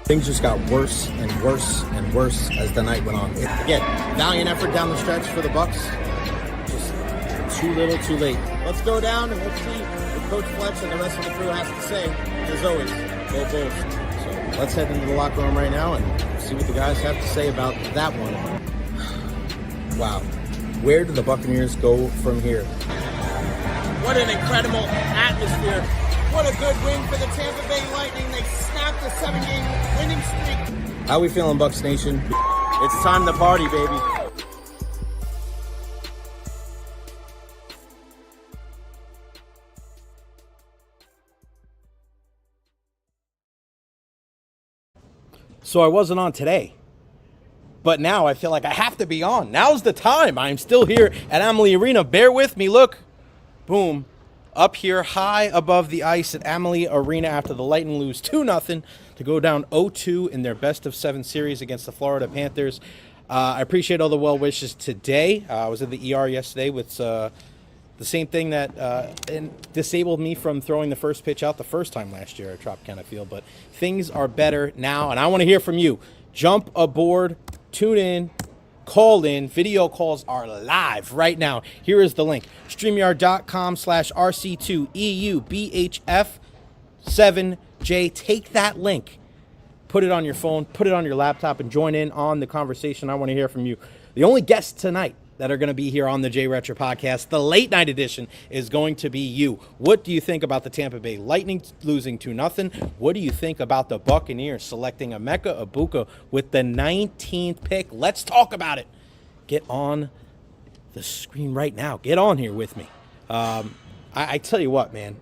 Things just got worse and worse and worse as the night went on. Again, valiant effort down the stretch for the Bucs. Just too little, too late. Let's go down and let's see what Coach Fletch and the rest of the crew has to say. As always, go Bulls. So let's head into the locker room right now and see what the guys have to say about that one. Wow. Where do the Buccaneers go from here? What an incredible atmosphere. What a good win for the Tampa Bay Lightning. They snapped a 7-game winning streak. How we feeling, Bucs Nation? It's time to party, baby. So I wasn't on today, but now I feel like I have to be on. Now's the time. I'm still here at Amalie Arena. Bear with me. Look. Boom. Up here high above the ice at Amalie Arena after the Lightning lose 2-0 to go down 0-2 in their best-of-7 series against the Florida Panthers. I appreciate all the well wishes today. I was at the ER yesterday with the same thing that disabled me from throwing the first pitch out the first time last year at Tropicana Field. But things are better now, and I want to hear from you. Jump aboard, tune in. Call in. Video calls are live right now. Here is the link. StreamYard.com/RC2EUBHF7J. Take that link. Put it on your phone. Put it on your laptop and join in on the conversation. I want to hear from you. The only guests tonight that are going to be here on the J Retro Podcast, the late night edition, is going to be you. What do you think about the Tampa Bay Lightning losing 2-0? What do you think about the Buccaneers selecting Emeka Egbuka with the 19th pick? Let's talk about it. Get on the screen right now. Get on here with me. I tell you what, man,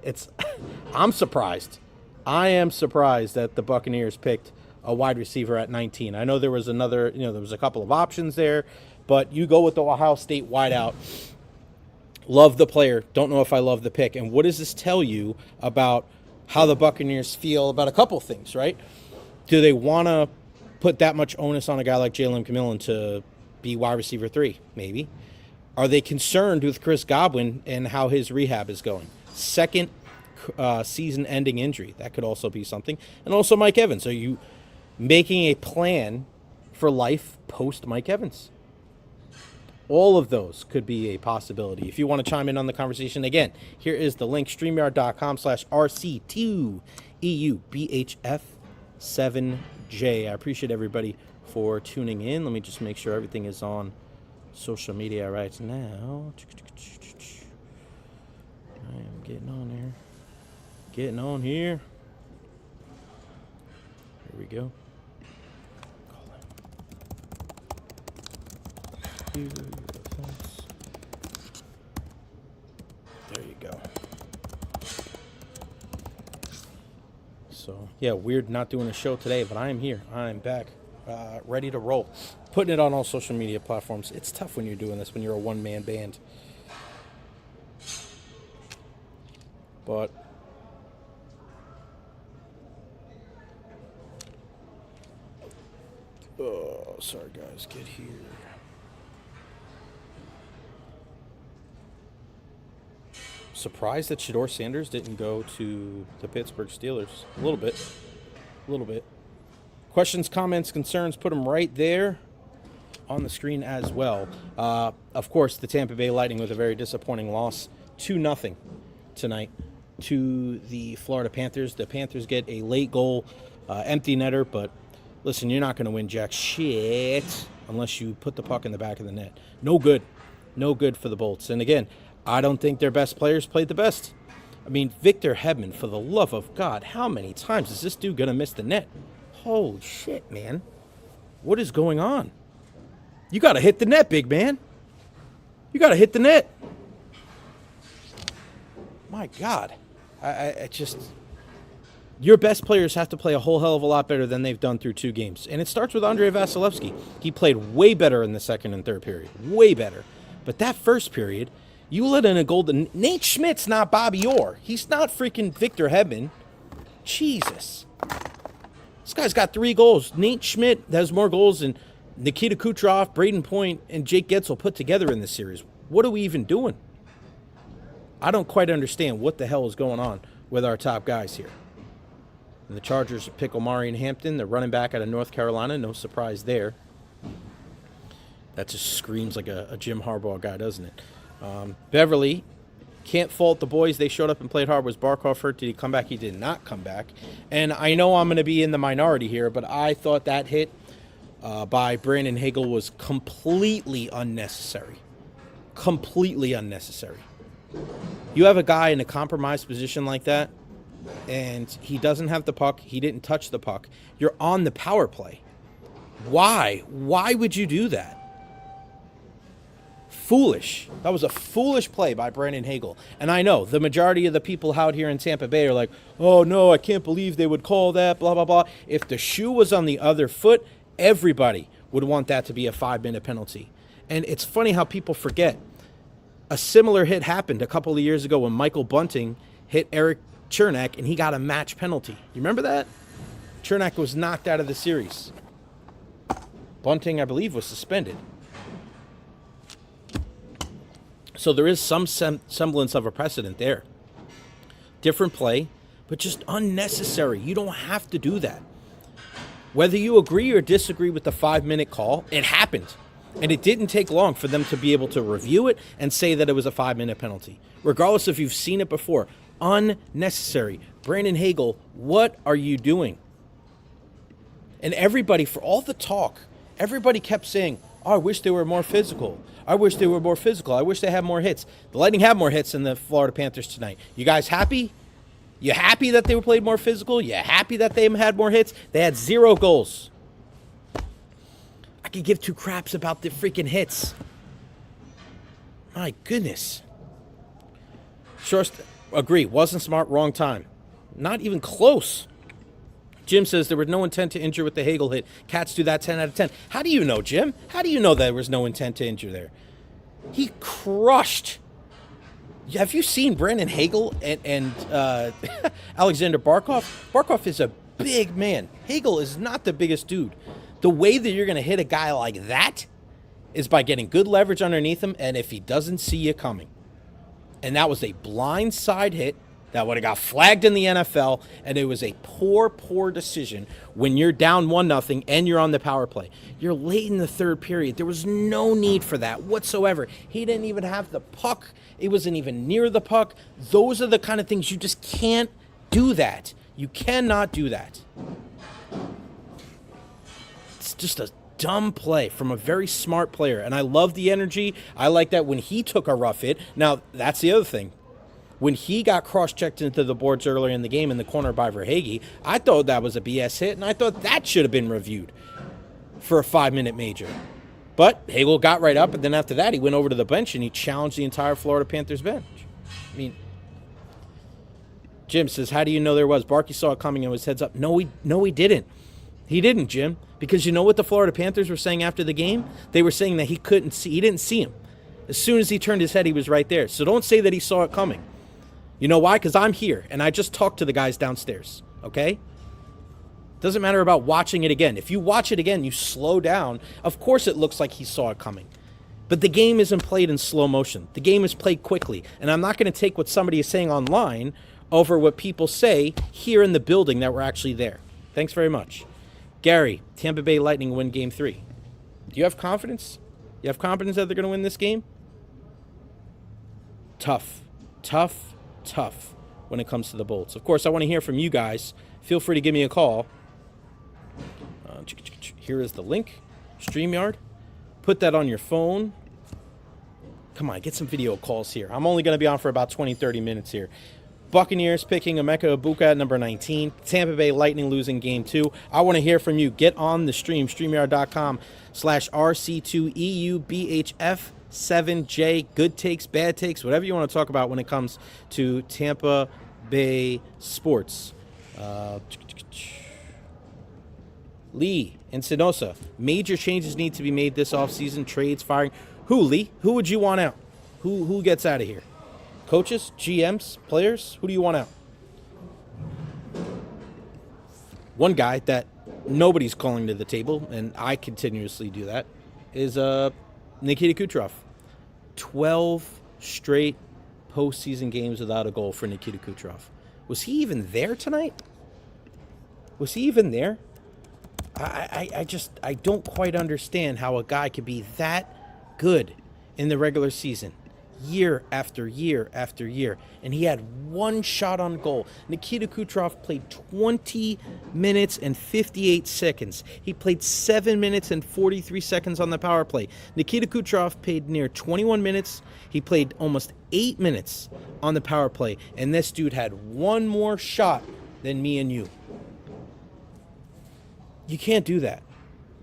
I'm surprised. I am surprised that the Buccaneers picked a wide receiver at 19. I know there was there was a couple of options there. But you go with the Ohio State wideout. Love the player. Don't know if I love the pick. And what does this tell you about how the Buccaneers feel about a couple things, right? Do they want to put that much onus on a guy like Jalen McMillan to be wide receiver 3? Maybe. Are they concerned with Chris Godwin and how his rehab is going? Second season-ending injury. That could also be something. And also Mike Evans. Are you making a plan for life post Mike Evans? All of those could be a possibility. If you want to chime in on the conversation, again, here is the link, StreamYard.com/RC2EUBHF7J. I appreciate everybody for tuning in. Let me just make sure everything is on social media right now. I am getting on there. Getting on here. Here we go. There you go. So, yeah, weird not doing a show today, but I am here. I am back, ready to roll. Putting it on all social media platforms. It's tough when you're doing this, when you're a one-man band. But oh, sorry guys, get here. Surprised that Shedeur Sanders didn't go to the Pittsburgh Steelers. A little bit. Questions, comments, concerns, put them right there on the screen as well. Of course, the Tampa Bay Lightning with a very disappointing loss, 2-0 tonight to the Florida Panthers. The Panthers get a late goal, empty netter, but listen, you're not going to win jack shit unless you put the puck in the back of the net. No good for the Bolts. And again, I don't think their best players played the best. I mean, Victor Hedman, for the love of God, how many times is this dude going to miss the net? Holy shit, man. What is going on? You got to hit the net, big man. You got to hit the net. My God. I just... Your best players have to play a whole hell of a lot better than they've done through 2 games. And it starts with Andrei Vasilevsky. He played way better in the second and third period. Way better. But that first period... You let in a goal to Nate Schmidt's not Bobby Orr. He's not freaking Victor Hedman. Jesus. This guy's got 3 goals. Nate Schmidt has more goals than Nikita Kucherov, Braden Point, and Jake Getzel put together in this series. What are we even doing? I don't quite understand what the hell is going on with our top guys here. And the Chargers pick Omari and Hampton, the running back out of North Carolina. No surprise there. That just screams like a Jim Harbaugh guy, doesn't it? Beverly, can't fault the boys. They showed up and played hard. Was Barkov hurt? Did he come back? He did not come back. And I know I'm going to be in the minority here, but I thought that hit by Brandon Hagel was completely unnecessary. Completely unnecessary. You have a guy in a compromised position like that, and he doesn't have the puck. He didn't touch the puck. You're on the power play. Why? Why would you do that? Foolish. That was a foolish play by Brandon Hagel. And I know the majority of the people out here in Tampa Bay are like, oh, no, I can't believe they would call that, blah, blah, blah. If the shoe was on the other foot, everybody would want that to be a 5-minute penalty. And it's funny how people forget. A similar hit happened a couple of years ago when Michael Bunting hit Eric Chernak, and he got a match penalty. You remember that? Chernak was knocked out of the series. Bunting, I believe, was suspended. So there is some semblance of a precedent there. Different play, but just unnecessary. You don't have to do that. Whether you agree or disagree with the 5-minute call, it happened. And it didn't take long for them to be able to review it and say that it was a 5-minute penalty. Regardless if you've seen it before. Unnecessary. Brandon Hagel, what are you doing? And everybody, for all the talk, everybody kept saying, oh, I wish they were more physical. I wish they were more physical. I wish they had more hits. The Lightning had more hits than the Florida Panthers tonight. You guys happy? You happy that they were played more physical? You happy that they had more hits? They had 0 goals. I could give 2 craps about the freaking hits. My goodness. Shorst, agree. Wasn't smart, wrong time. Not even close. Jim says there was no intent to injure with the Hagel hit. Cats do that 10 out of 10. How do you know, Jim? How do you know there was no intent to injure there? He crushed. Have you seen Brandon Hagel and Alexander Barkov? Barkov is a big man. Hagel is not the biggest dude. The way that you're going to hit a guy like that is by getting good leverage underneath him, and if he doesn't see you coming. And that was a blind side hit that would have got flagged in the NFL, and it was a poor decision when you're down 1-0 and you're on the power play. You're late in the third period. There was no need for that whatsoever. He didn't even have the puck. It wasn't even near the puck. Those are the kind of things you just can't do that. You cannot do that. It's just a dumb play from a very smart player, and I love the energy. I like that when he took a rough hit. Now, that's the other thing. When he got cross-checked into the boards earlier in the game in the corner by Verhaeghe, I thought that was a BS hit, and I thought that should have been reviewed for a 5-minute major. But Hagel got right up, and then after that, he went over to the bench, and he challenged the entire Florida Panthers bench. I mean, Jim says, how do you know there was? Barkey saw it coming and was heads up. No, he didn't. He didn't, Jim. Because you know what the Florida Panthers were saying after the game? They were saying that he didn't see him. As soon as he turned his head, he was right there. So don't say that he saw it coming. You know why? Because I'm here, and I just talked to the guys downstairs, okay? Doesn't matter about watching it again. If you watch it again, you slow down. Of course it looks like he saw it coming. But the game isn't played in slow motion. The game is played quickly. And I'm not going to take what somebody is saying online over what people say here in the building that we're actually there. Thanks very much. Gary, Tampa Bay Lightning win Game 3. Do you have confidence? You have confidence that they're going to win this game? Tough when it comes to the Bolts. Of course, I want to hear from you guys. Feel free to give me a call. Here is the link. StreamYard. Put that on your phone. Come on, get some video calls here. I'm only going to be on for about 20, 30 minutes here. Buccaneers picking Emeka Egbuka at number 19. Tampa Bay Lightning losing Game 2. I want to hear from you. Get on the stream, StreamYard.com/RC2EUBHF7J. Good takes, bad takes, whatever you want to talk about when it comes to Tampa Bay sports. Lee in Sinosa. Major changes need to be made this offseason. Trades, firing. Who, Lee? Who would you want out? Who gets out of here? Coaches, GMs, players? Who do you want out? One guy that nobody's calling to the table, and I continuously do that, is Nikita Kucherov. 12 straight postseason games without a goal for Nikita Kucherov. Was he even there tonight? Was he even there? I don't quite understand how a guy could be that good in the regular season, year after year after year, and he had one shot on goal. Nikita Kucherov played 20 minutes and 58 seconds. He played 7 minutes and 43 seconds on the power play. Nikita Kucherov played near 21 minutes. He played almost 8 minutes on the power play, and this dude had one more shot than me and you. You can't do that.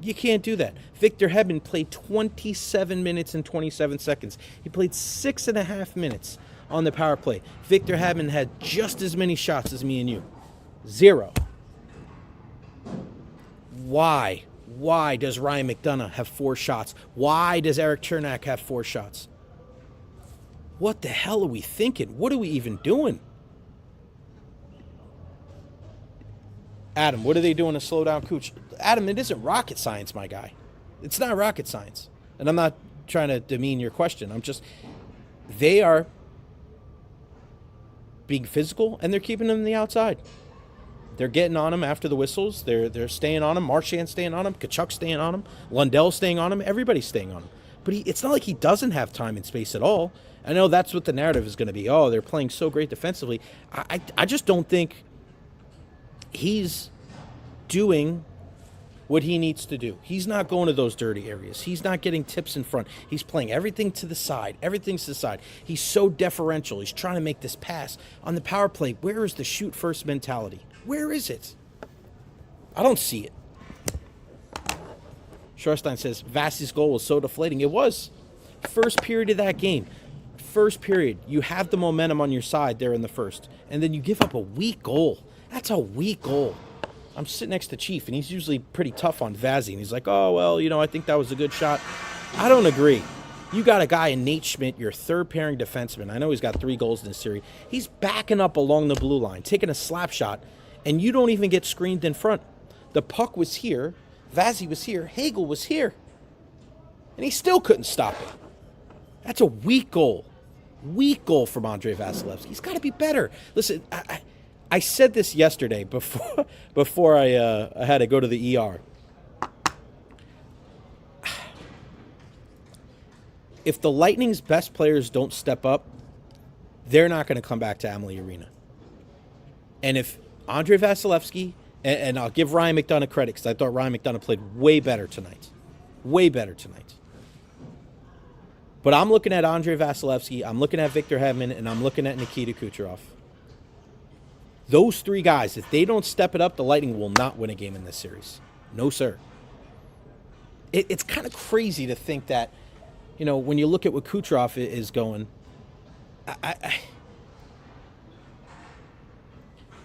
You can't do that. Victor Hedman played 27 minutes and 27 seconds. He played 6.5 minutes on the power play. Victor Hedman had just as many shots as me and you. 0. Why? Why does Ryan McDonough have 4 shots? Why does Eric Chernak have 4 shots? What the hell are we thinking? What are we even doing? Adam, what are they doing to slow down Cooch? Adam, it isn't rocket science, my guy. It's not rocket science. And I'm not trying to demean your question. They are being physical, and they're keeping him on the outside. They're getting on him after the whistles. They're staying on him. Marchand's staying on him. Kachuk's staying on him. Lundell's staying on him. Everybody's staying on him. But it's not like he doesn't have time and space at all. I know that's what the narrative is going to be. Oh, they're playing so great defensively. I just don't think he's doing what he needs to do. He's not going to those dirty areas. He's not getting tips in front. He's playing everything to the side. Everything's to the side. He's so deferential. He's trying to make this pass. On the power play, where is the shoot first mentality? Where is it? I don't see it. Shorstein says, Vasi's goal was so deflating. It was. First period of that game. First period. You have the momentum on your side there in the first. And then you give up a weak goal. That's a weak goal. I'm sitting next to Chief, and he's usually pretty tough on Vazzy. And he's like, oh, well, I think that was a good shot. I don't agree. You got a guy in Nate Schmidt, your third-pairing defenseman. I know he's got 3 goals in this series. He's backing up along the blue line, taking a slap shot, and you don't even get screened in front. The puck was here. Vazzy was here. Hagel was here. And he still couldn't stop it. That's a weak goal. Weak goal from Andrei Vasilevsky. He's got to be better. Listen, I said this yesterday before I had to go to the ER. If the Lightning's best players don't step up, they're not going to come back to Amalie Arena. And if Andrei Vasilevsky, and I'll give Ryan McDonough credit because I thought Ryan McDonough played way better tonight. Way better tonight. But I'm looking at Andrei Vasilevsky, I'm looking at Victor Hedman, and I'm looking at Nikita Kucherov. Those 3 guys, if they don't step it up, the Lightning will not win a game in this series. No, sir. It's kind of crazy to think that, when you look at what Kucherov is going,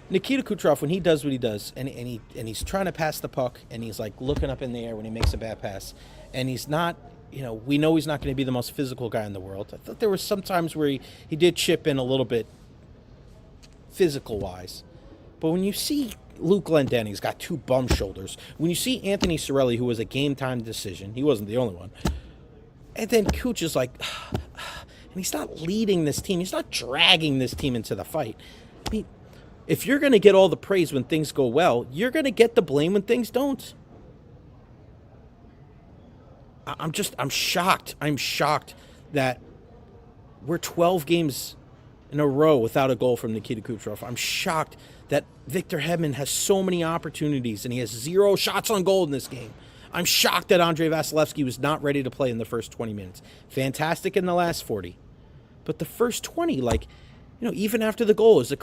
Nikita Kucherov, when he does what he does, and he's trying to pass the puck, and he's like looking up in the air when he makes a bad pass, and he's not, we know he's not going to be the most physical guy in the world. I thought there were some times where he did chip in a little bit physical-wise. But when you see Luke Glendening's got 2 bum shoulders, when you see Anthony Cirelli, who was a game-time decision, he wasn't the only one, and then Cooch is like, and he's not leading this team. He's not dragging this team into the fight. I mean, if you're going to get all the praise when things go well, you're going to get the blame when things don't. I'm shocked. I'm shocked that we're 12 games in a row without a goal from Nikita Kucherov. I'm shocked that Victor Hedman has so many opportunities and he has 0 shots on goal in this game. I'm shocked that Andrei Vasilevsky was not ready to play in the first 20 minutes. Fantastic in the last 40. But the first 20, even after the goal, his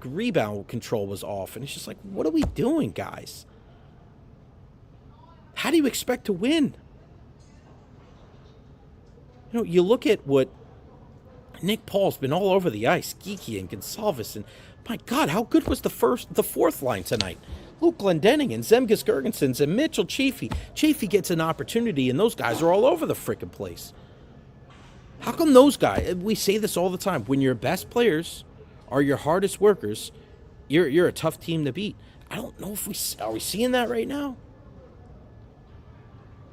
rebound control was off. And it's just like, what are we doing, guys? How do you expect to win? You look at what Nick Paul's been all over the ice, Geeky and Gonsalves, and my God, how good was the 4th line tonight? Luke Glendening and Zemgus Girgensons and Mitchell Chaffee. Chaffee gets an opportunity, and those guys are all over the frickin' place. How come those guys, we say this all the time, when your best players are your hardest workers, you're a tough team to beat. I don't know if are we seeing that right now?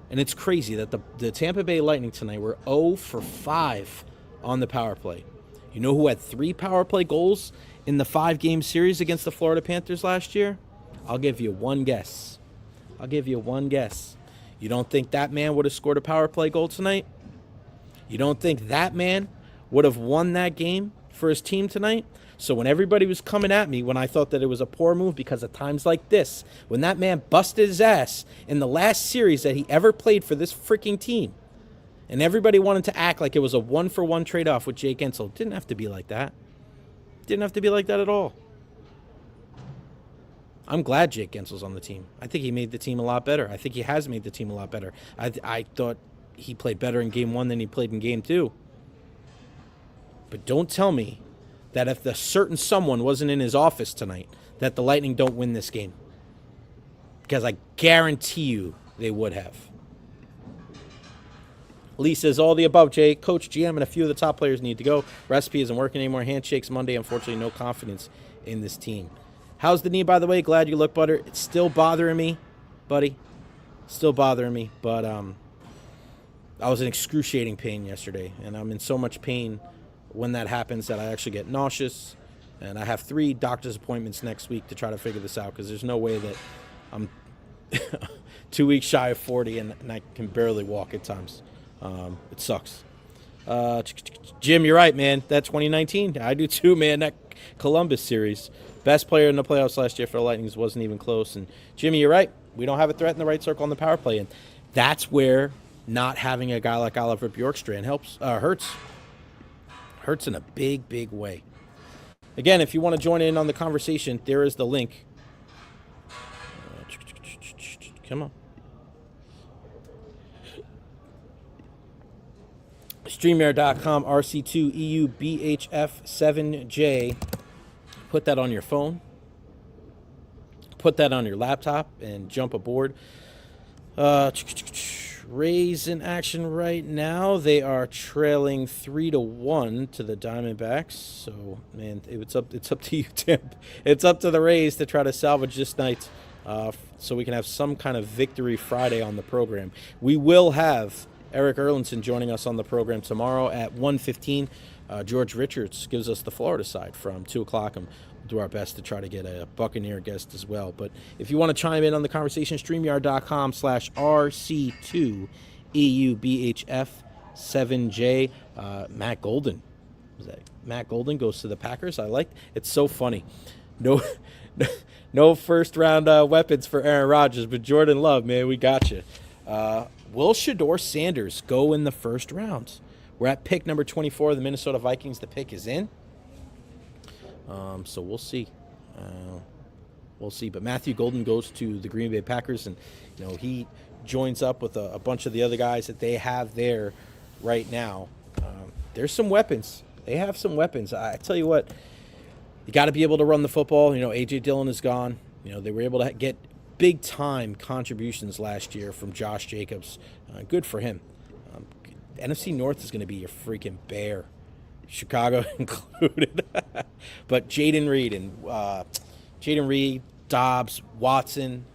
And it's crazy that the Tampa Bay Lightning tonight were 0 for 5 on the power play. You know who had 3 power play goals in the 5-game series against the Florida Panthers last year? I'll give you one guess. You don't think that man would have scored a power play goal tonight? You don't think that man would have won that game for his team tonight? So when everybody was coming at me when I thought that it was a poor move because of times like this, when that man busted his ass in the last series that he ever played for this freaking team, and everybody wanted to act like it was a one-for-one trade-off with Jake Ensel, it didn't have to be like that. Didn't have to be like that at all. I'm glad Jake Gensel's on the team. I think he made the team a lot better. I think he has made the team a lot better. I thought he played better in Game 1 than he played in Game 2. But don't tell me that if the certain someone wasn't in his office tonight, that the Lightning don't win this game. Because I guarantee you they would have. Lee says, all the above, Jay. Coach, GM, and a few of the top players need to go. Recipe isn't working anymore. Handshakes Monday. Unfortunately, no confidence in this team. How's the knee, by the way? Glad you look better. It's still bothering me, buddy. Still bothering me. But I was in excruciating pain yesterday, and I'm in so much pain when that happens that I actually get nauseous. And I have 3 doctor's appointments next week to try to figure this out because there's no way that I'm 2 weeks shy of 40 and I can barely walk at times. It sucks. Jim, you're right, man. That 2019, I do too, man. That Columbus series. Best player in the playoffs last year for the Lightning wasn't even close. And Jimmy, you're right. We don't have a threat in the right circle on the power play. And that's where not having a guy like Oliver Bjorkstrand hurts. Hurts in a big, big way. Again, if you want to join in on the conversation, there is the link. Come on. StreamYard.com, RC2EUBHF7J. Put that on your phone. Put that on your laptop and jump aboard. Rays in action right now. They are trailing 3-1 to the Diamondbacks. So, man, it's up to you, Tim. It's up to the Rays to try to salvage this night, so we can have some kind of victory Friday on the program. We will have Eric Erlinson joining us on the program tomorrow at 1:15. George Richards gives us the Florida side from 2 o'clock. And we'll do our best to try to get a Buccaneer guest as well. But if you want to chime in on the conversation, StreamYard.com/RC2EUBHF7J. Matt Golden. Matt Golden goes to the Packers. It's so funny. No first-round weapons for Aaron Rodgers, but Jordan Love, man, we got you. Will Shedeur Sanders go in the first round? We're at pick number 24 of the Minnesota Vikings. The pick is in. So we'll see. But Matthew Golden goes to the Green Bay Packers, and he joins up with a bunch of the other guys that they have there right now. There's some weapons. They have some weapons. I tell you what, you got to be able to run the football. A.J. Dillon is gone. They were able to get big-time contributions last year from Josh Jacobs. Good for him. NFC North is going to be a freaking bear, Chicago included. But Jaden Reed, Dobbs, Watson,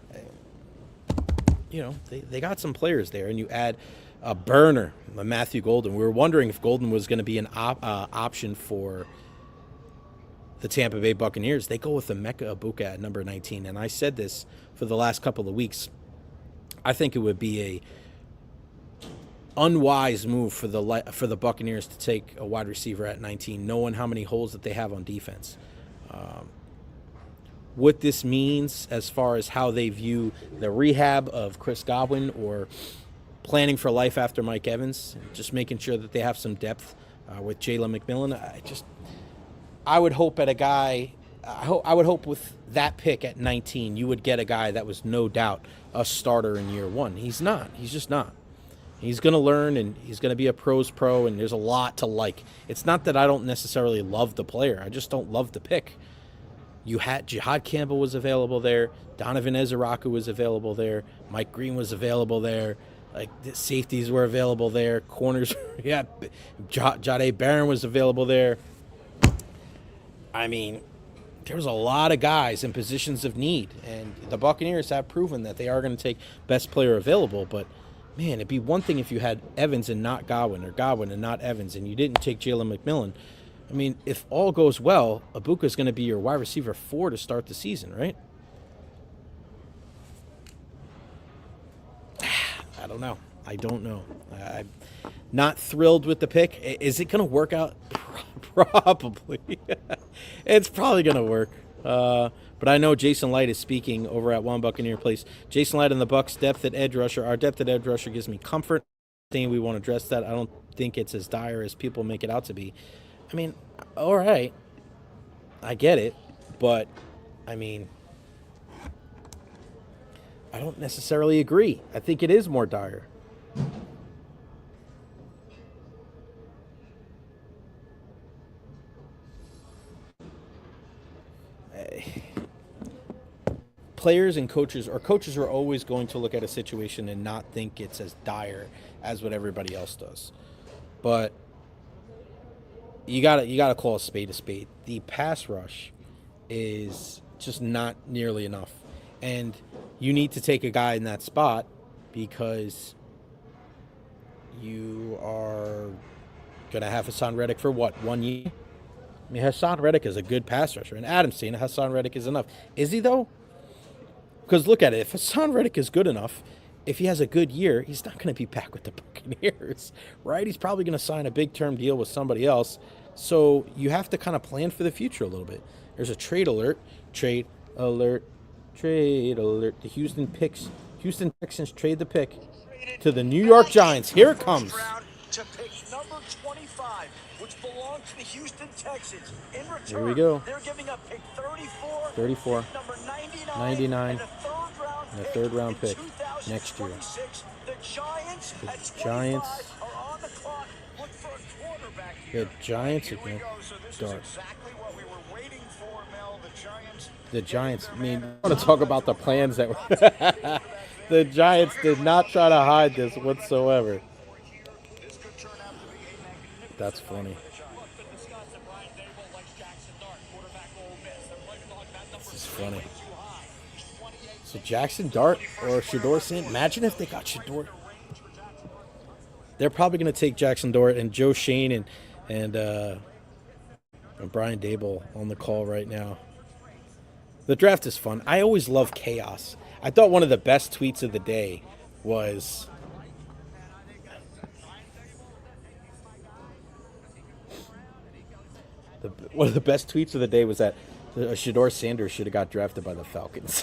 they got some players there. And you add a burner, Matthew Golden. We were wondering if Golden was going to be an option for the Tampa Bay Buccaneers. They go with Emeka Egbuka at number 19. And I said this for the last couple of weeks. I think it would be a unwise move for the Buccaneers to take a wide receiver at 19, knowing how many holes that they have on defense. What this means as far as how they view the rehab of Chris Godwin or planning for life after Mike Evans, just making sure that they have some depth with Jalen McMillan. I would hope at a guy. I would hope with that pick at 19, you would get a guy that was no doubt a starter in year one. He's not. He's just not. He's going to learn, and he's going to be a pro's pro, and there's a lot to like. It's not that I don't necessarily love the player. I just don't love the pick. You had Jihad Campbell was available there. Donovan Ezeraku was available there. Mike Green was available there. Like, the safeties were available there. Corners, yeah. Jahdae Barron was available there. I mean, there was a lot of guys in positions of need, and the Buccaneers have proven that they are going to take best player available. But, man, it'd be one thing if you had Evans and not Godwin, or Godwin and not Evans, and you didn't take Jalen McMillan. I mean, if all goes well, Egbuka is going to be your wide receiver 4 to start the season, right? I don't know. I don't know. I'm not thrilled with the pick. Is it going to work out? Probably. It's probably going to work. But I know Jason Light is speaking over at One Buccaneer Place. Jason Light and the Bucs depth at edge rusher. Our depth at edge rusher gives me comfort. We want to address that. I don't think it's as dire as people make it out to be. I mean, all right. I get it. But, I mean, I don't necessarily agree. I think it is more dire. Players and coaches are always going to look at a situation and not think it's as dire as what everybody else does. But you gotta call a spade a spade. The pass rush is just not nearly enough. And you need to take a guy in that spot because you are gonna have Hassan Reddick for what, 1 year? I mean, Hassan Reddick is a good pass rusher, and Adam's saying Hassan Reddick is enough. Is he, though? Because look at it. If Hassan Reddick is good enough, if he has a good year, he's not going to be back with the Buccaneers, right? He's probably going to sign a big-term deal with somebody else. So you have to kind of plan for the future a little bit. There's a trade alert. Trade alert. Trade alert. The Houston Texans trade the pick to the New York Giants. Here it comes. To pick number 25, which belongs to the Houston Texans. In return, here we go. They're giving up pick 34, pick number 99, and a third-round pick next year. The Giants are on the clock. Look for a quarterback here. The Giants are going to start. Exactly what we were waiting for, Mel. The Giants. I mean, I want to talk about the plans that were. The Giants did not try to hide this whatsoever. That's funny. This is funny. So Jackson Dart or Shedeur Sanders. Imagine if they got Shedeur. They're probably going to take Jackson Dart and Joe Shane and Brian Dable on the call right now. The draft is fun. I always love chaos. I thought one of the best tweets of the day was... One of the best tweets of the day was that Shedeur Sanders should have got drafted by the Falcons.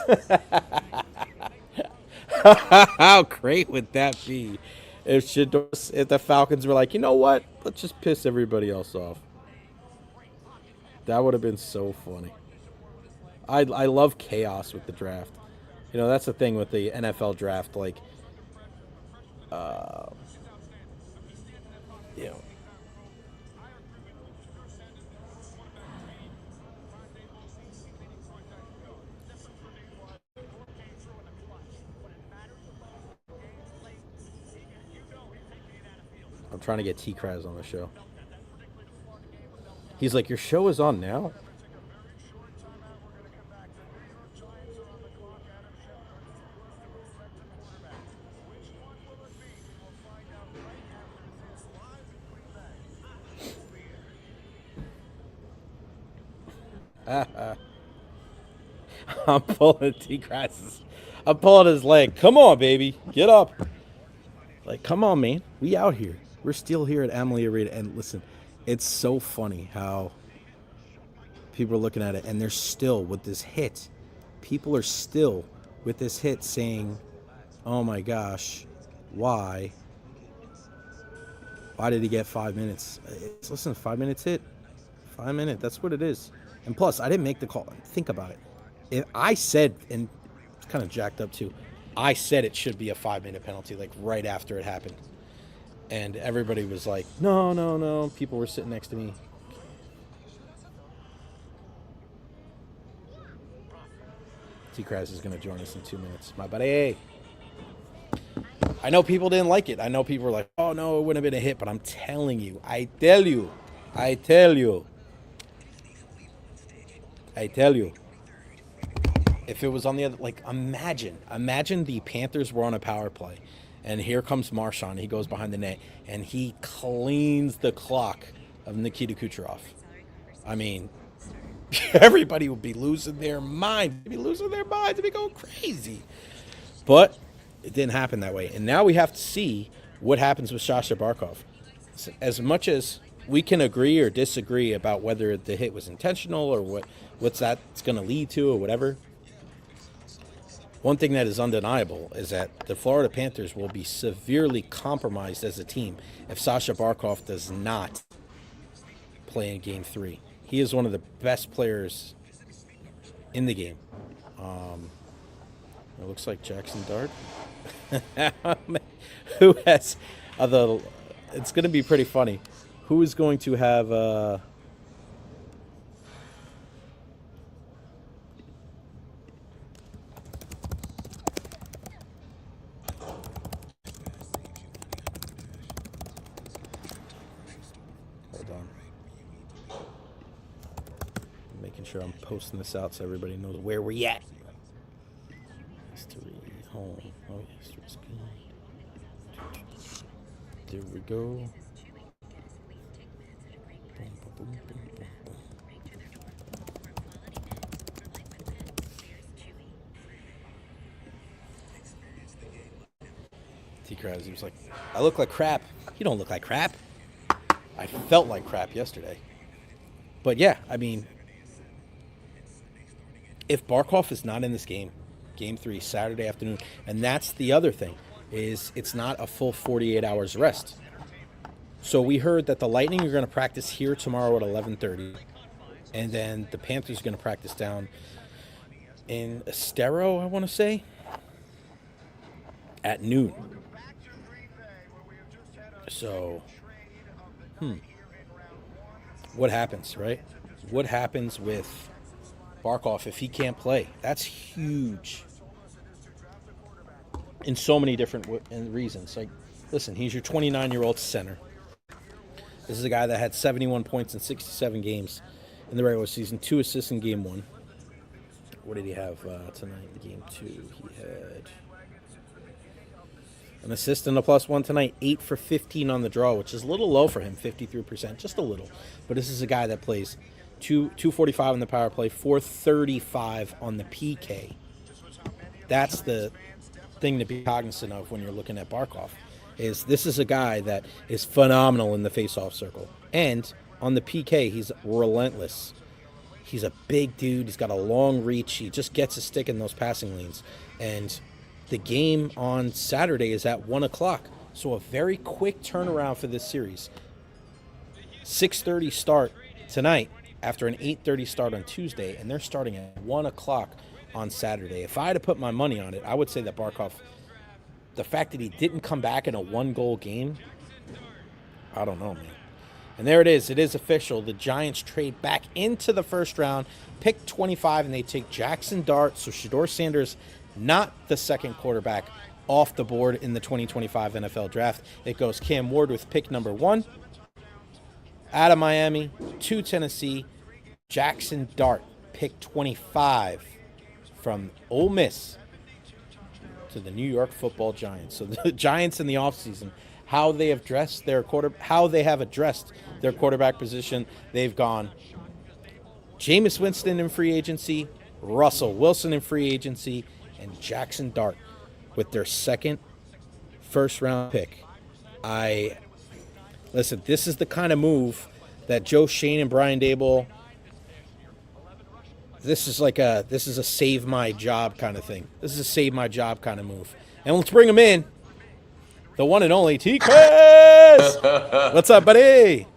How great would that be if the Falcons were like, you know what? Let's just piss everybody else off. That would have been so funny. I love chaos with the draft. You know, that's the thing with the NFL draft. Like, you know, I'm trying to get T-Kras on the show. He's like, your show is on now? I'm pulling T-Kras. I'm pulling his leg. Come on, baby. Get up. Like, come on, man. We out here. We're still here at Amalie Arena. And listen, it's so funny how people are looking at it. And they're still with this hit. People are still with this hit saying, oh, my gosh, why? Why did he get 5 minutes? Listen, 5 minutes hit. 5 minutes. That's what it is. And plus, I didn't make the call. Think about it. If I said, and it's kind of jacked up too, I said it should be a 5-minute penalty, like right after it happened. And everybody was like, no, no, no. People were sitting next to me. T-Kras is going to join us in 2 minutes. My buddy. I know people didn't like it. I know people were like, oh, no, it wouldn't have been a hit. But I'm telling you, I tell you. If it was on the other, like, imagine the Panthers were on a power play, and here comes Marshawn. He goes behind the net, and he cleans the clock of Nikita Kucherov. I mean, everybody would be losing their mind. They'd be losing their minds. They'd be going crazy. But It didn't happen that way. And now we have to see what happens with Sasha Barkov. As much as we can agree or disagree about whether the hit was intentional or what's that's going to lead to or whatever, one thing that is undeniable is that the Florida Panthers will be severely compromised as a team if Sasha Barkov does not play in Game 3. He is one of the best players in the game. It looks like Jackson Dart. Who has it's going to be pretty funny. Who is going to have hold on. I'm making sure I'm posting this out so everybody knows where we're at. History, home. Oh, yeah, history's good. There we go. T-Kras, he was like, I look like crap. You don't look like crap. I felt like crap yesterday. But yeah, I mean, if Barkov is not in this game, Game 3, Saturday afternoon, and that's the other thing, is it's not a full 48 hours rest. So we heard that the Lightning are going to practice here tomorrow at 11:30, and then the Panthers are going to practice down in Estero, I want to say, at noon. So, what happens, right? What happens with Barkov if he can't play? That's huge in so many different reasons. Like, listen, he's your 29-year-old center. This is a guy that had 71 points in 67 games in the regular season, 2 assists in Game 1. What did he have tonight in Game 2? He had an assist and a +1 tonight, 8 for 15 on the draw, which is a little low for him, 53%, just a little. But this is a guy that plays 245 on the power play, 435 on the PK. That's the thing to be cognizant of when you're looking at Barkov. This is a guy that is phenomenal in the face-off circle. And on the PK, he's relentless. He's a big dude. He's got a long reach. He just gets a stick in those passing lanes. And the game on Saturday is at 1 o'clock. So a very quick turnaround for this series. 6:30 start tonight after an 8:30 start on Tuesday. And they're starting at 1 o'clock on Saturday. If I had to put my money on it, I would say that Barkov, the fact that he didn't come back in a 1-goal game, I don't know, man. And there it is. It is official. The Giants trade back into the first round, pick 25, and they take Jackson Dart. So Shedeur Sanders, not the second quarterback, off the board in the 2025 NFL Draft. It goes Cam Ward with pick number 1 out of Miami to Tennessee. Jackson Dart, pick 25 from Ole Miss to the New York Football Giants. So the Giants in the offseason, how they have addressed their quarterback position, they've gone Jameis Winston in free agency, Russell Wilson in free agency, and Jackson Dart with their second first-round pick. Listen, this is the kind of move that Joe Shane and Brian Daboll, this is a save my job kind of thing. This is a save my job kind of move. And let's bring him in. The one and only T-Kras. What's up, buddy?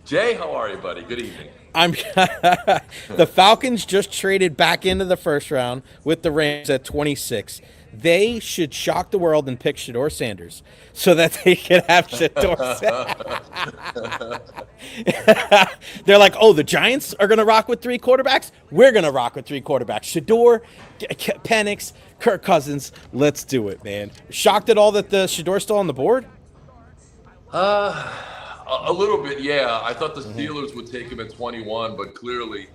Jay, how are you, buddy? Good evening. The Falcons just traded back into the first round with the Rams at 26. They should shock the world and pick Shedeur Sanders so that they can have Shedeur Sanders. They're like, oh, the Giants are going to rock with 3 quarterbacks? We're going to rock with 3 quarterbacks. Shedeur, Penix, Kirk Cousins. Let's do it, man. Shocked at all that the Shedeur's still on the board? A little bit, yeah. I thought the Steelers would take him at 21, but clearly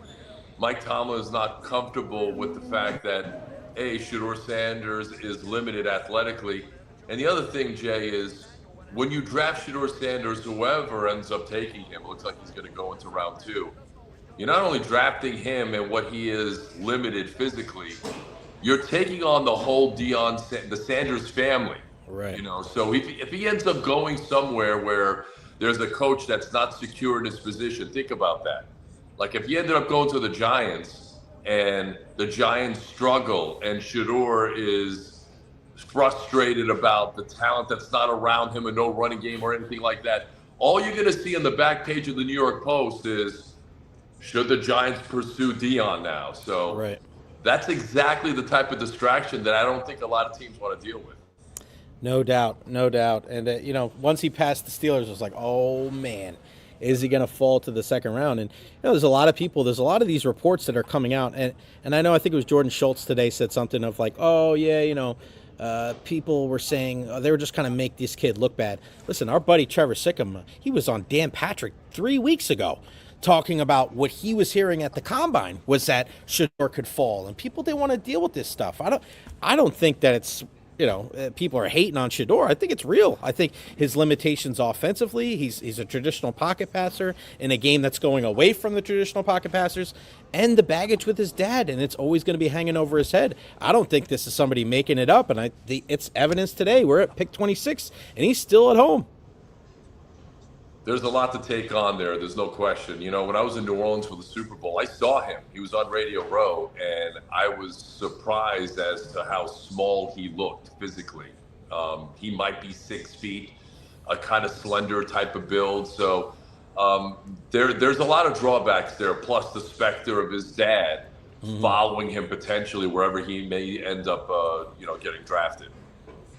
Mike Tomlin is not comfortable with the fact that Shedeur Sanders is limited athletically. And the other thing, Jay, is when you draft Shedeur Sanders, whoever ends up taking him, looks like he's going to go into round 2. You're not only drafting him and what he is limited physically, you're taking on the whole the Sanders family. Right. You know, so if he ends up going somewhere where there's a coach that's not secure in his position, think about that. Like if he ended up going to the Giants and the Giants struggle and Shador is frustrated about the talent that's not around him and no running game or anything like that, all you're going to see on the back page of the New York Post is, should the Giants pursue Dion now? So right. That's exactly the type of distraction that I don't think a lot of teams want to deal with. No doubt, no doubt. And, you know, once he passed the Steelers, it was like, oh, man, is he going to fall to the second round? And, you know, there's a lot of these reports that are coming out. And I know, I think it was Jordan Schultz today said something of like, oh, yeah, you know, people were saying they were just kind of make this kid look bad. Listen, our buddy Trevor Sickham, he was on Dan Patrick 3 weeks ago talking about what he was hearing at the combine was that Shador could fall, and people didn't want to deal with this stuff. I don't think that it's, you know, people are hating on Shador. I think it's real. I think his limitations offensively, he's a traditional pocket passer in a game that's going away from the traditional pocket passers, and the baggage with his dad, and it's always going to be hanging over his head. I don't think this is somebody making it up, and it's evidence today. We're at pick 26, and he's still at home. There's a lot to take on there. There's no question. You know, when I was in New Orleans for the Super Bowl, I saw him. He was on Radio Row, and I was surprised as to how small he looked physically. He might be 6 feet, a kind of slender type of build. So there's a lot of drawbacks there, plus the specter of his dad following him potentially wherever he may end up, getting drafted.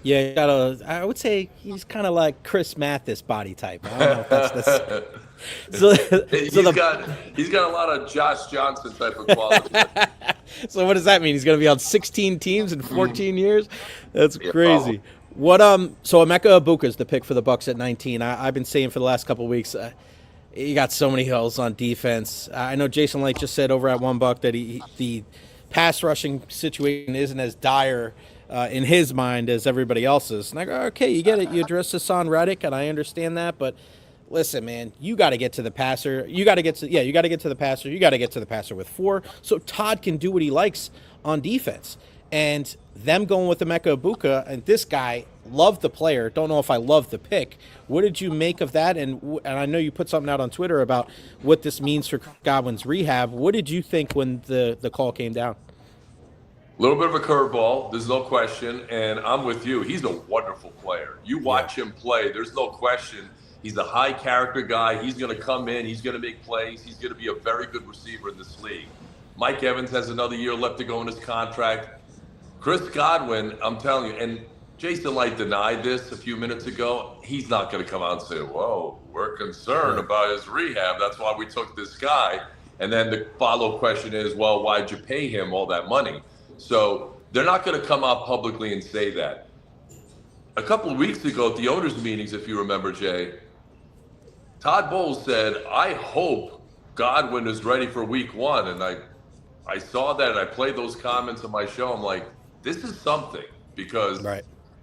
Yeah, I would say he's kind of like Chris Mathis body type. I don't know if that's he's got a lot of Josh Johnson type of quality. So what does that mean? He's going to be on 16 teams in 14 years? That's crazy. What so Emeka Egbuka is the pick for the Bucs at 19. I've been saying for the last couple of weeks, he got so many holes on defense. I know Jason Light just said over at One Buck that the pass rushing situation isn't as dire in his mind as everybody else's. And I go, okay, you get it. You address Hassan Reddick, and I understand that. But listen, man, you got to get to the passer. You got to get to the passer. You got to get to the passer with 4, so Todd can do what he likes on defense. And them going with Emeka Egbuka, and this guy, loved the player. Don't know if I love the pick. What did you make of that? And I know you put something out on Twitter about what this means for Godwin's rehab. What did you think when the call came down? A little bit of a curveball, there's no question, and I'm with you. He's a wonderful player. You watch him play, there's no question. He's a high character guy. He's going to come in. He's going to make plays. He's going to be a very good receiver in this league. Mike Evans has another year left to go in his contract. Chris Godwin, I'm telling you, and Jason Light denied this a few minutes ago. He's not going to come out and say, whoa, we're concerned about his rehab. That's why we took this guy. And then the follow-up question is, well, why'd you pay him all that money? So they're not going to come out publicly and say that. A couple of weeks ago at the owners' meetings, if you remember, Jay, Todd Bowles said, I hope Godwin is ready for week 1. And I saw that and I played those comments on my show. I'm like, this is something, because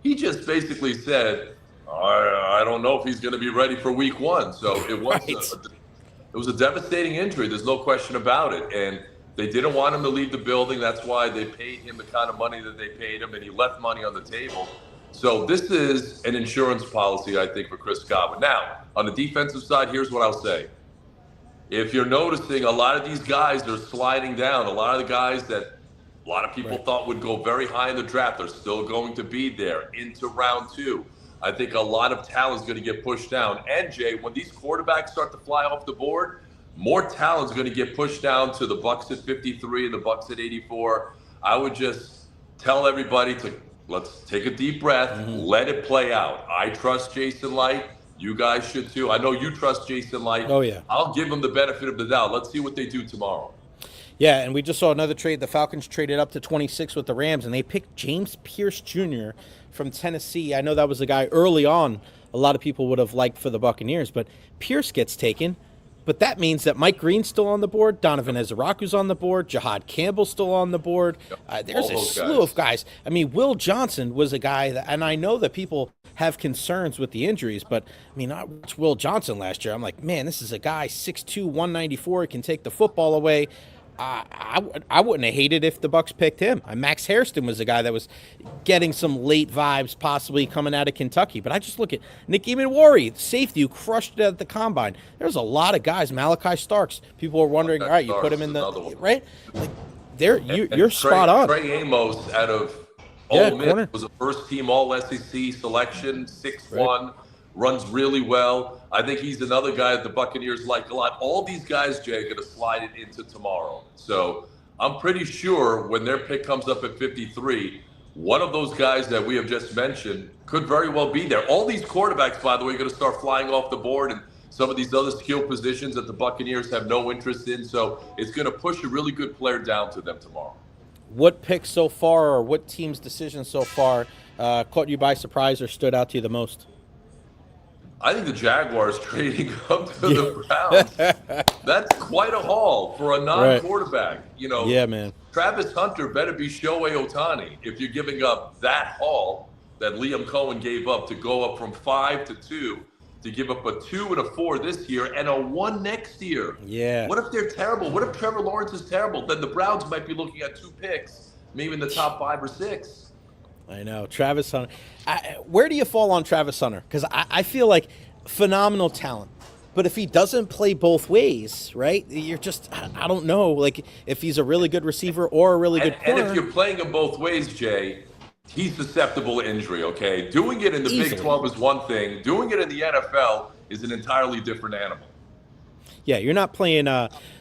he just basically said, I don't know if he's going to be ready for week 1. So it was a devastating injury. There's no question about it. And they didn't want him to leave the building. That's why they paid him the kind of money that they paid him, and he left money on the table. So this is an insurance policy, I think, for Chris Godwin. Now, on the defensive side, here's what I'll say. If you're noticing, a lot of these guys are sliding down. A lot of the guys that a lot of people thought would go very high in the draft are still going to be there into round 2. I think a lot of talent is going to get pushed down. And, Jay, when these quarterbacks start to fly off the board, more talent is going to get pushed down to the Bucs at 53 and the Bucs at 84. I would just tell everybody to let's take a deep breath, let it play out. I trust Jason Light. You guys should too. I know you trust Jason Light. Oh, yeah. I'll give him the benefit of the doubt. Let's see what they do tomorrow. Yeah, and we just saw another trade. The Falcons traded up to 26 with the Rams, and they picked James Pierce Jr. from Tennessee. I know that was a guy early on a lot of people would have liked for the Buccaneers, but Pierce gets taken. But that means that Mike Green's still on the board, Donovan Ezraku's on the board, Jahad Campbell's still on the board. There's a slew of guys. I mean, Will Johnson was a guy that, and I know that people have concerns with the injuries, but I mean, I watched Will Johnson last year. I'm like, man, this is a guy 6'2", 194, can take the football away. I wouldn't have hated if the Bucs picked him. Max Hairston was a guy that was getting some late vibes, possibly coming out of Kentucky. But I just look at Nicky Manwari, safety, who crushed it at the combine. There's a lot of guys. Malachi Starks. People were wondering, all right, you put him in the right. Like, you're spot on. Trey Amos out of Ole Miss was a first-team All-SEC selection, 6'1", runs really well. I think he's another guy that the Buccaneers like a lot. All these guys, Jay, are going to slide it into tomorrow. So I'm pretty sure when their pick comes up at 53, one of those guys that we have just mentioned could very well be there. All these quarterbacks, by the way, are going to start flying off the board, and some of these other skill positions that the Buccaneers have no interest in. So it's going to push a really good player down to them tomorrow. What pick so far, or what team's decision so far caught you by surprise or stood out to you the most? I think the Jaguars trading up to the Browns. That's quite a haul for a non-quarterback. You know, man. Travis Hunter better be Shohei Ohtani if you're giving up that haul that Liam Cohen gave up to go up from 5 to 2, to give up a 2 and a 4 this year and a 1 next year. Yeah. What if they're terrible? What if Trevor Lawrence is terrible? Then the Browns might be looking at 2 picks, maybe in the top 5 or 6. I know. Travis Hunter. Where do you fall on Travis Hunter? Because I feel like phenomenal talent. But if he doesn't play both ways, right, you're just, I don't know, like if he's a really good receiver or a really good corner. And if you're playing him both ways, Jay, he's susceptible to injury, okay? Doing it in the Big 12 is one thing. Doing it in the NFL is an entirely different animal. Yeah, you're not playing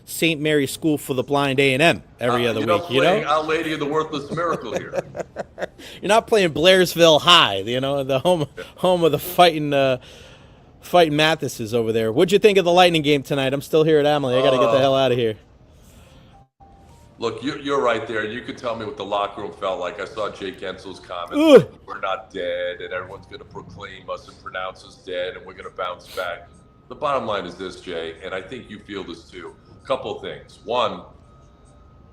St. Mary's School for the Blind A&M every other week, you know? Our Lady of the Worthless Miracle here. You're not playing Blairsville High, you know, the home of the fighting Mathises over there. What'd you think of the Lightning game tonight? I'm still here at Amalie. I got to get the hell out of here. Look, you're right there. You could tell me what the locker room felt like. I saw Jake Ensel's comments. Like, we're not dead, and everyone's going to proclaim us and pronounce us dead, and we're going to bounce back. The bottom line is this, Jay, and I think you feel this too. A couple of things. One,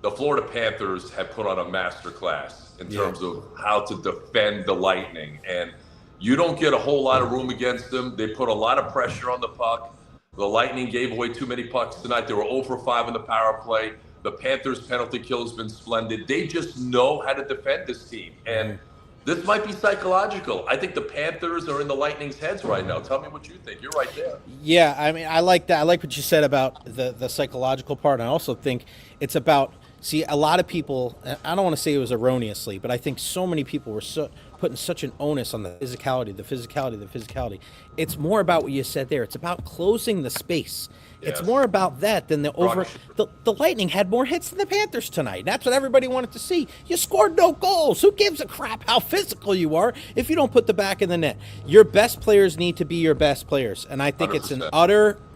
the Florida Panthers have put on a masterclass in terms of how to defend the Lightning, and you don't get a whole lot of room against them. They put a lot of pressure on the puck. The Lightning gave away too many pucks tonight. They were 0 for 5 in the power play. The Panthers' penalty kill has been splendid. They just know how to defend this team, and this might be psychological. I think the Panthers are in the Lightning's heads right now. Tell me what you think. You're right there. Yeah, I mean, I like that. I like what you said about the psychological part. I also think it's about, see, a lot of people, I don't want to say it was erroneously, but I think so many people were putting such an onus on the physicality. It's more about what you said there. It's about closing the space. Yes. It's more about that than the Lightning had more hits than the Panthers tonight. That's what everybody wanted to see. You scored no goals. Who gives a crap how physical you are if you don't put the back in the net? Your best players need to be your best players. And I think 100%. It's an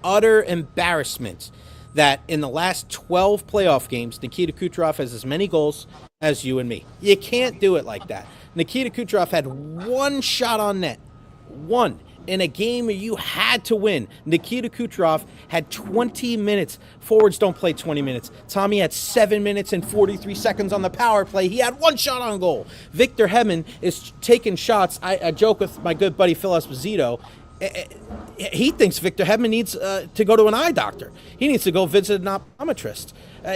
utter embarrassment that in the last 12 playoff games, Nikita Kucherov has as many goals as you and me. You can't do it like that. Nikita Kucherov had 1 shot on net. 1. In a game where you had to win. Nikita Kucherov had 20 minutes. Forwards don't play 20 minutes. Tommy had 7 minutes and 43 seconds on the power play. He had 1 shot on goal. Victor Hedman is taking shots. I joke with my good buddy Phil Esposito. He thinks Victor Hedman needs to go to an eye doctor. He needs to go visit an optometrist.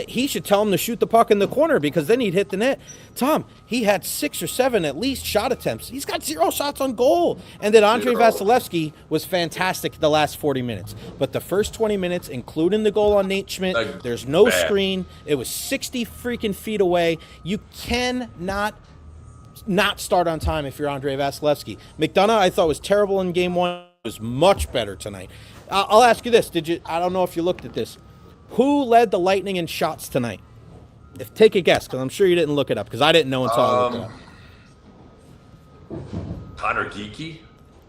He should tell him to shoot the puck in the corner because then he'd hit the net. Tom, he had 6 or 7 at least shot attempts. He's got 0 shots on goal. And then Andrei Vasilevsky was fantastic the last 40 minutes. But the first 20 minutes, including the goal on Nate Schmidt, there's no screen. It was 60 freaking feet away. You cannot not start on time if you're Andrei Vasilevsky. McDonough, I thought, was terrible in game 1. Was much better tonight. I'll ask you this. I don't know if you looked at this. Who led the Lightning in shots tonight? Take a guess, because I'm sure you didn't look it up, because I didn't know until I looked it up. Connor Geekie?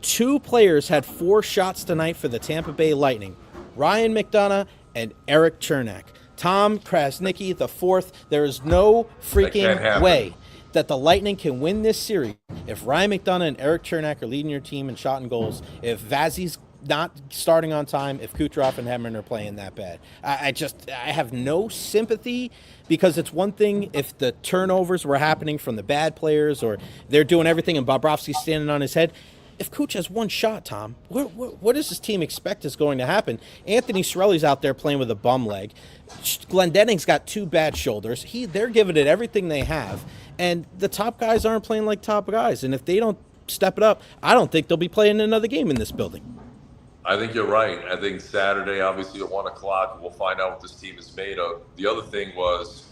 2 players had 4 shots tonight for the Tampa Bay Lightning. Ryan McDonough and Eric Chernak. Tom Krasnicki, the 4th. There is no freaking way that the Lightning can win this series if Ryan McDonough and Eric Chernak are leading your team in shot and goals, if Vazzy's not starting on time, if Kucherov and Hedman are playing that bad. I have no sympathy, because it's one thing if the turnovers were happening from the bad players or they're doing everything and Bobrovsky's standing on his head. if Cooch has one shot, Tom, what does this team expect is going to happen? Anthony Cirelli's out there playing with a bum leg. Glendenning's got 2 bad shoulders. They're giving it everything they have, and the top guys aren't playing like top guys. And if they don't step it up, I don't think they'll be playing another game in this building. I think you're right. I think Saturday, obviously at 1 o'clock, we'll find out what this team is made of. The other thing was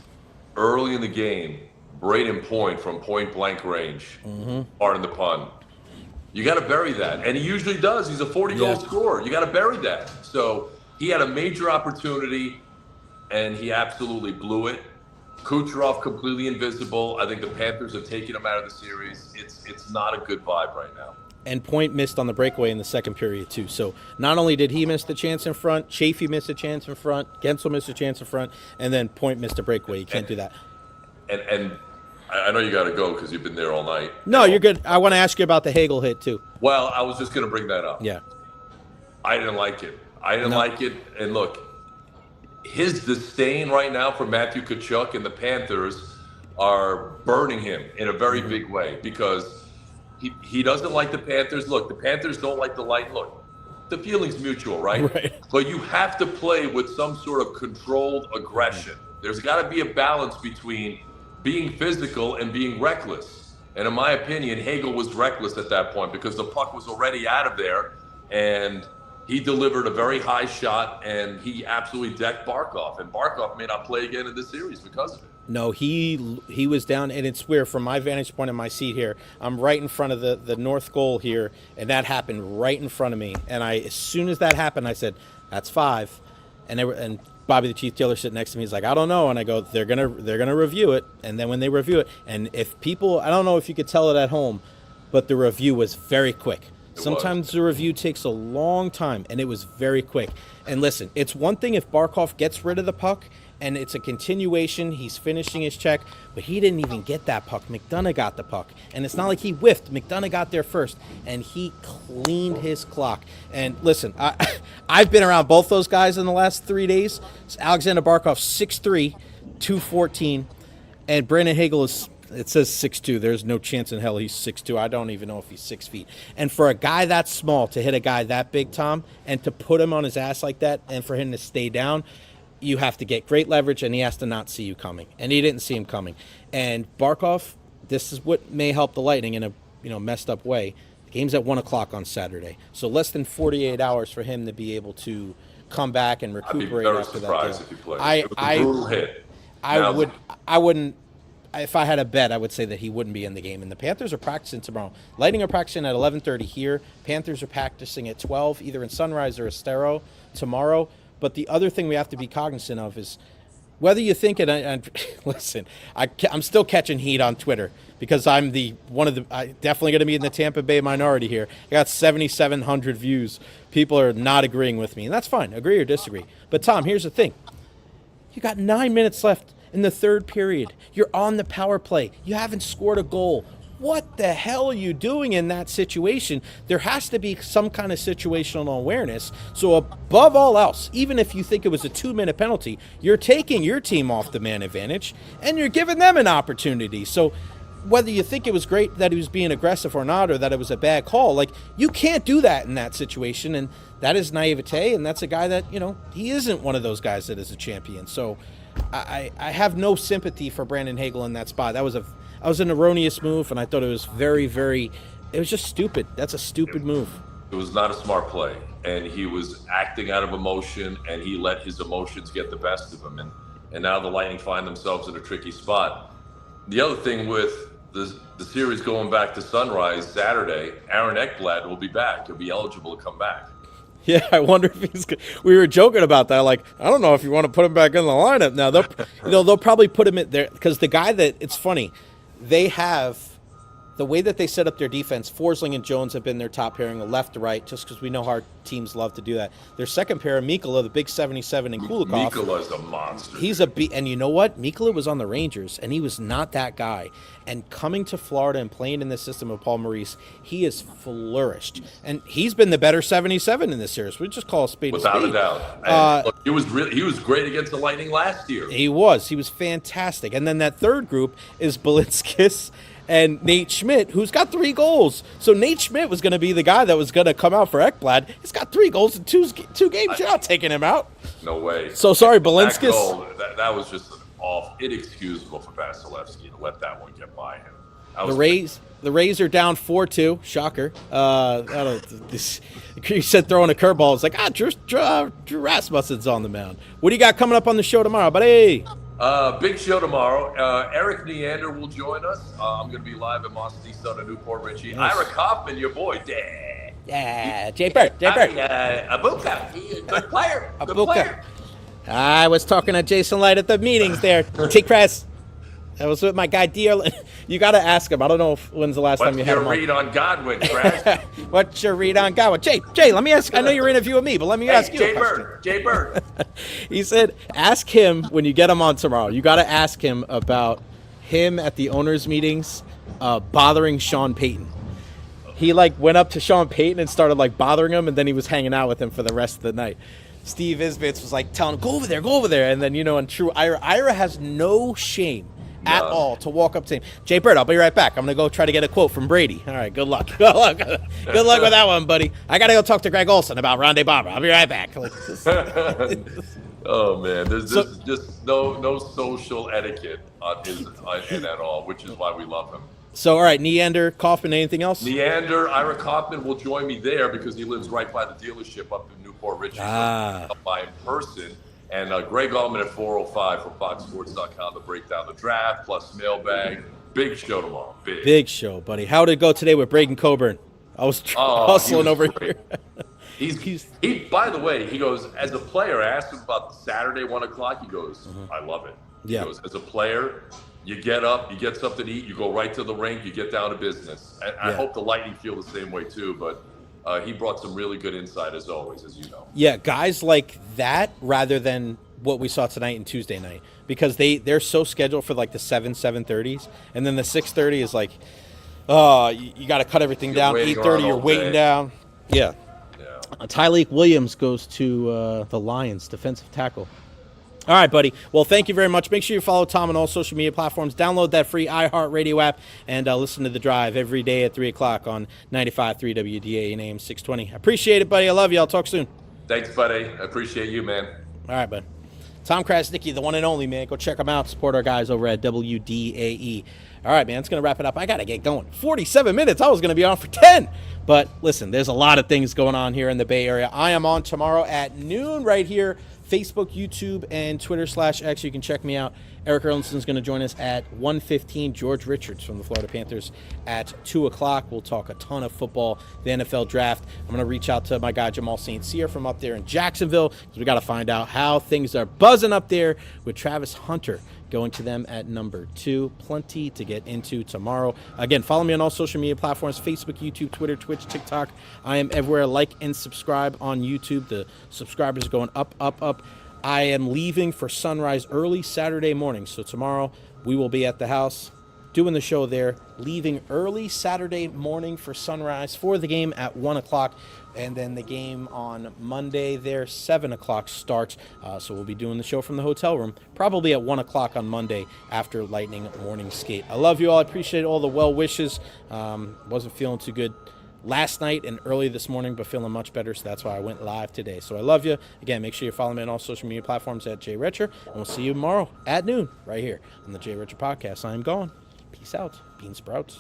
early in the game, Braden Point from point blank range. Pardon the pun. You got to bury that, and he usually does. He's a 40-goal scorer. You got to bury that. So he had a major opportunity, and he absolutely blew it. Kucherov completely invisible. I think the Panthers have taken him out of the series. It's not a good vibe right now. And Point missed on the breakaway in the second period, too. So not only did he miss the chance in front, Chafee missed a chance in front, Gensel missed a chance in front, and then Point missed a breakaway. You can't do that. And I know you got to go because you've been there all night. No, you're good. I want to ask you about the Hagel hit, too. Well, I was just going to bring that up. Yeah. I didn't like it. And look, his disdain right now for Matthew Tkachuk and the Panthers are burning him in a very big way because he doesn't like the Panthers. Look, the Panthers don't like the Lightning. Look, the feeling's mutual, right? But you have to play with some sort of controlled aggression. There's got to be a balance between being physical and being reckless. And in my opinion, Hagel was reckless at that point because the puck was already out of there, and he delivered a very high shot, and he absolutely decked Barkov. And Barkov may not play again in this series because of it. No, he was down, and it's weird from my vantage point in my seat here. I'm right in front of the north goal here, and that happened right in front of me. And as soon as that happened, I said, "That's 5." And Bobby the Chief Taylor sitting next to me, he's like, "I don't know." And I go, "They're gonna review it." And then when they review it, and if people, I don't know if you could tell it at home, but the review was very quick. Sometimes the review takes a long time, and it was very quick. And listen, it's one thing if Barkov gets rid of the puck and it's a continuation, he's finishing his check, but he didn't even get that puck. McDonough got the puck. And it's not like he whiffed. McDonough got there first, and he cleaned his clock. And listen, I've been around both those guys in the last 3 days. It's Alexander Barkov, 6'3", 214, and Brandon Hagel is, it says 6'2". There's no chance in hell he's 6'2". I don't even know if he's 6 feet. And for a guy that small to hit a guy that big, Tom, and to put him on his ass like that, and for him to stay down, you have to get great leverage, and he has to not see you coming. And he didn't see him coming. And Barkov, this is what may help the Lightning in a messed up way. The game's at 1 o'clock on Saturday, so less than 48 hours for him to be able to come back and recuperate after that. I'd be very surprised if he played. It was a brutal hit. I wouldn't. If I had a bet, I would say that he wouldn't be in the game. And the Panthers are practicing tomorrow. Lightning are practicing at 11:30 here. Panthers are practicing at 12, either in Sunrise or Estero tomorrow. But the other thing we have to be cognizant of is whether you think it. And listen, I'm still catching heat on Twitter because I'm definitely going to be in the Tampa Bay minority here. I got 7,700 views. People are not agreeing with me, and that's fine. Agree or disagree. But Tom, here's the thing: you got 9 minutes left in the third period. You're on the power play. You haven't scored a goal. What the hell are you doing in that situation? There has to be some kind of situational awareness. So above all else, even if you think it was a 2-minute penalty, you're taking your team off the man advantage and you're giving them an opportunity. So whether you think it was great that he was being aggressive or not, or that it was a bad call, like, you can't do that in that situation. And that is naivete. And that's a guy that, he isn't one of those guys that is a champion. So I have no sympathy for Brandon Hagel in that spot. That was an erroneous move, and I thought it was very, very – it was just stupid. That's a stupid move. It was not a smart play, and he was acting out of emotion, and he let his emotions get the best of him. And now the Lightning find themselves in a tricky spot. The other thing with the series going back to Sunrise Saturday, Aaron Ekblad will be back. He'll be eligible to come back. Yeah, I wonder if he's – we were joking about that. Like, I don't know if you want to put him back in the lineup now. They'll probably put him in there because the guy that – it's funny. They have – the way that they set up their defense, Forsling and Jones have been their top pairing, left to right, just because we know how teams love to do that. Their second pair, Mikkola, the big 77, and Kulikov. Mikkola's a monster. He's and you know what? Mikkola was on the Rangers, and he was not that guy. And coming to Florida and playing in the system of Paul Maurice, he has flourished. And he's been the better 77 in this series. We just call a spade a spade. Without a doubt. Look, he was great against the Lightning last year. He was fantastic. And then that third group is Balinskis and Nate Schmidt, who's got 3 goals. So Nate Schmidt was going to be the guy that was going to come out for Ekblad. He's got 3 goals in two games. You're not taking him out. No way. So sorry, That Balinskis. goal, that was just inexcusable for Vasilevsky to let that one get by him. The Rays are down 4-2. Shocker. You said throwing a curveball. It's like, Drew Rasmussen's on the mound. What do you got coming up on the show tomorrow, buddy? Big show tomorrow. Eric Neander will join us. I'm going to be live at Moss Sun in Newport Richie. Nice. Ira Kaufman, your boy, Dad. Yeah, Jay Bird. Abuka, good player. Good player. I was talking to Jason Light at the meetings there. T-Kras. I was with my guy, Dearlin. You got to ask him. I don't know when's the last time you had him on. What's your read on Godwin, Kras? What's your read on Godwin? Jay, let me ask. I know you're interviewing me, but let me ask you a question. Jay Bird. He said, ask him when you get him on tomorrow. You got to ask him about him at the owners' meetings bothering Sean Payton. He went up to Sean Payton and started bothering him, and then he was hanging out with him for the rest of the night. Steve Isbitz was telling him, go over there. And then, in true Ira has no shame at all to walk up to him. Jay Bird, I'll be right back. I'm going to go try to get a quote from Brady. All right, good luck. Good luck with that one, buddy. I got to go talk to Greg Olson about Rondé Barber. I'll be right back. Oh, man. There's just no social etiquette on his end at all, which is why we love him. So, all right, Neander, Kaufman, anything else? Ira Kaufman will join me there because he lives right by the dealership up in Newport Richie. So up by in person. And Greg Allman at 4:05 from FoxSports.com to break down the draft, plus mailbag. Big show tomorrow. Big show, buddy. How did it go today with Braden Coburn? I was hustling over here. He, by the way, he goes, as a player, I asked him about Saturday, 1 o'clock. He goes, I love it. Yeah. He goes, as a player, you get up, you get something to eat, you go right to the rink, you get down to business. And I hope the Lightning feel the same way, too. But he brought some really good insight, as always, as you know. Yeah, guys like that rather than what we saw tonight and Tuesday night, because they're so scheduled for the 7:30s, and then the 6:30 is you got to cut everything down. 8:30, you're waiting down. Yeah. Tyleik Williams goes to the Lions, defensive tackle. All right, buddy. Well, thank you very much. Make sure you follow Tom on all social media platforms. Download that free iHeartRadio app and listen to The Drive every day at 3 o'clock on 95.3 WDA and AM 620. I appreciate it, buddy. I love you. I'll talk soon. Thanks, buddy. I appreciate you, man. All right, bud. Tom Krasnicki, the one and only, man. Go check him out. Support our guys over at WDAE. All right, man. It's going to wrap it up. I got to get going. 47 minutes. I was going to be on for 10. But listen, there's a lot of things going on here in the Bay Area. I am on tomorrow at noon right here. Facebook, YouTube, and Twitter/X. You can check me out. Eric Erlinson's going to join us at 1:15. George Richards from the Florida Panthers at 2 o'clock. We'll talk a ton of football, the NFL draft. I'm going to reach out to my guy Jamal St. Cyr from up there in Jacksonville, because we got to find out how things are buzzing up there with Travis Hunter going to them at number 2. Plenty to get into tomorrow. Again, follow me on all social media platforms, Facebook, YouTube, Twitter, Twitch, TikTok. I am everywhere. Like and subscribe on YouTube. The subscribers are going up, up, up. I am leaving for sunrise early Saturday morning. So tomorrow we will be at the house doing the show there, leaving early Saturday morning for sunrise for the game at 1 o'clock. And then the game on Monday there, 7 o'clock starts. So we'll be doing the show from the hotel room, probably at 1 o'clock on Monday after Lightning morning skate. I love you all. I appreciate all the well wishes. Wasn't feeling too good last night and early this morning, but feeling much better, so that's why I went live today. So I love you. Again, make sure you follow me on all social media platforms at Jay Retcher, and we'll see you tomorrow at noon right here on the Jay Retcher Podcast. I am gone. Peace out. Bean sprouts.